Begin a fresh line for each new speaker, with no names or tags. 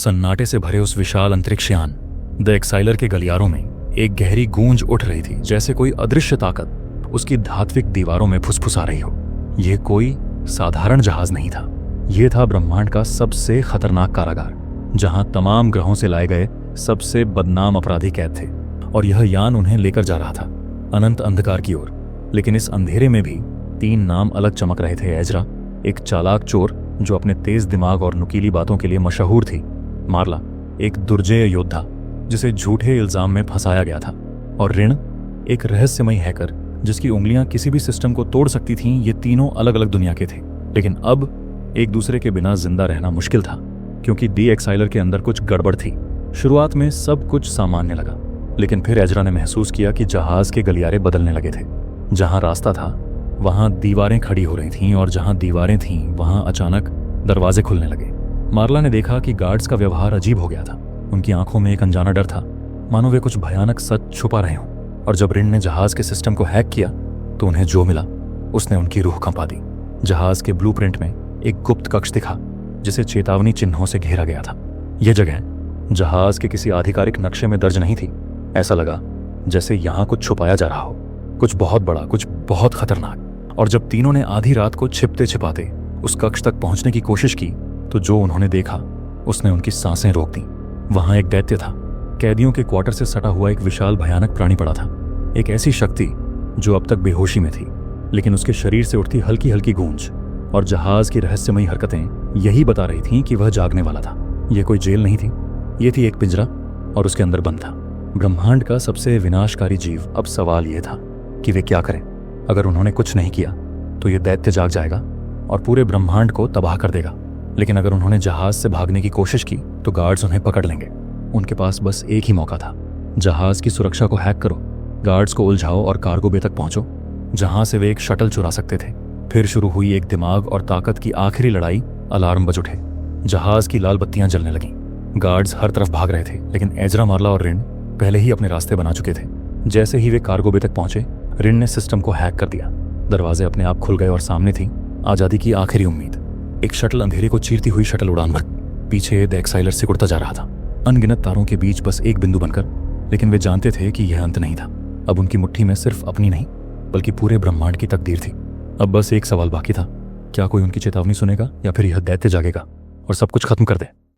सन्नाटे से भरे उस विशाल अंतरिक्षयान द एक्साइलर के गलियारों में एक गहरी गूंज उठ रही थी, जैसे कोई अदृश्य ताकत उसकी धात्विक दीवारों में फुसफुसा रही हो। यह कोई साधारण जहाज नहीं था, यह था ब्रह्मांड का सबसे खतरनाक कारागार, जहां तमाम ग्रहों से लाए गए सबसे बदनाम अपराधी कैद थे। और यह यान उन्हें लेकर जा रहा था अनंत अंधकार की ओर। लेकिन इस अंधेरे में भी 3 नाम अलग चमक रहे थे। एजरा, एक चालाक चोर जो अपने तेज दिमाग और नुकीली बातों के लिए मशहूर थी। मार्ला, एक दुर्जेय योद्धा जिसे झूठे इल्जाम में फंसाया गया था। और ऋण, एक रहस्यमयी हैकर जिसकी उंगलियां किसी भी सिस्टम को तोड़ सकती थीं। ये तीनों अलग अलग दुनिया के थे, लेकिन अब एक दूसरे के बिना जिंदा रहना मुश्किल था, क्योंकि दी एक्साइलर के अंदर कुछ गड़बड़ थी। शुरुआत में सब कुछ सामान्य लगा, लेकिन फिर एजरा ने महसूस किया कि जहाज के गलियारे बदलने लगे थे। जहां रास्ता था वहां दीवारें खड़ी हो रही थीं, और जहां दीवारें थीं वहां अचानक दरवाजे खुलने लगे। मार्ला ने देखा कि गार्ड्स का व्यवहार अजीब हो गया था। उनकी आंखों में एक अनजाना डर था, मानो वे कुछ भयानक सच छुपा रहे हों। और जब रिन ने जहाज के सिस्टम को हैक किया तो उन्हें जो मिला उसने उनकी रूह कंपा दी। जहाज के ब्लूप्रिंट में एक गुप्त कक्ष दिखा जिसे चेतावनी चिन्हों से घेरा गया था। यह जगह जहाज के किसी आधिकारिक नक्शे में दर्ज नहीं थी। ऐसा लगा जैसे यहां कुछ छुपाया जा रहा हो, कुछ बहुत बड़ा, कुछ बहुत खतरनाक। और जब तीनों ने आधी रात को छिपते छिपाते उस कक्ष तक पहुंचने की कोशिश की तो जो उन्होंने देखा उसने उनकी सांसें रोक दी। वहां एक दैत्य था, कैदियों के क्वार्टर से सटा हुआ एक विशाल भयानक प्राणी पड़ा था। एक ऐसी शक्ति जो अब तक बेहोशी में थी, लेकिन उसके शरीर से उठती हल्की हल्की गूंज और जहाज की रहस्यमयी हरकतें यही बता रही थीं कि वह जागने वाला था। यह कोई जेल नहीं थी, यह थी एक पिंजरा, और उसके अंदर बंद था ब्रह्मांड का सबसे विनाशकारी जीव। अब सवाल यह था कि वे क्या करें। अगर उन्होंने कुछ नहीं किया तो यह दैत्य जाग जाएगा और पूरे ब्रह्मांड को तबाह कर देगा। लेकिन अगर उन्होंने जहाज से भागने की कोशिश की तो गार्ड्स उन्हें पकड़ लेंगे। उनके पास बस एक ही मौका था, जहाज की सुरक्षा को हैक करो, गार्ड्स को उलझाओ और कार्गो बे तक पहुंचो, जहां से वे एक शटल चुरा सकते थे। फिर शुरू हुई एक दिमाग और ताकत की आखिरी लड़ाई। अलार्म बज उठे, जहाज की लाल बत्तियां जलने लगीं। गार्ड्स हर तरफ भाग रहे थे, लेकिन एजरा, मार्ला और रिन पहले ही अपने रास्ते बना चुके थे। जैसे ही वे कार्गो बे तक पहुंचे, रिन ने सिस्टम को हैक कर दिया। दरवाजे अपने आप खुल गए और सामने थी आजादी की आखिरी उम्मीद। एक शटल अंधेरे को चीरती हुई शटल उड़ान भर पीछे द एक्साइलर सिकुड़ता जा रहा था, अनगिनत तारों के बीच बस एक बिंदु बनकर। लेकिन वे जानते थे कि यह अंत नहीं था। अब उनकी मुट्ठी में सिर्फ अपनी नहीं बल्कि पूरे ब्रह्मांड की तकदीर थी। अब बस एक सवाल बाकी था, क्या कोई उनकी चेतावनी सुनेगा या फिर यह दैत्य जागेगा और सब कुछ खत्म कर दे।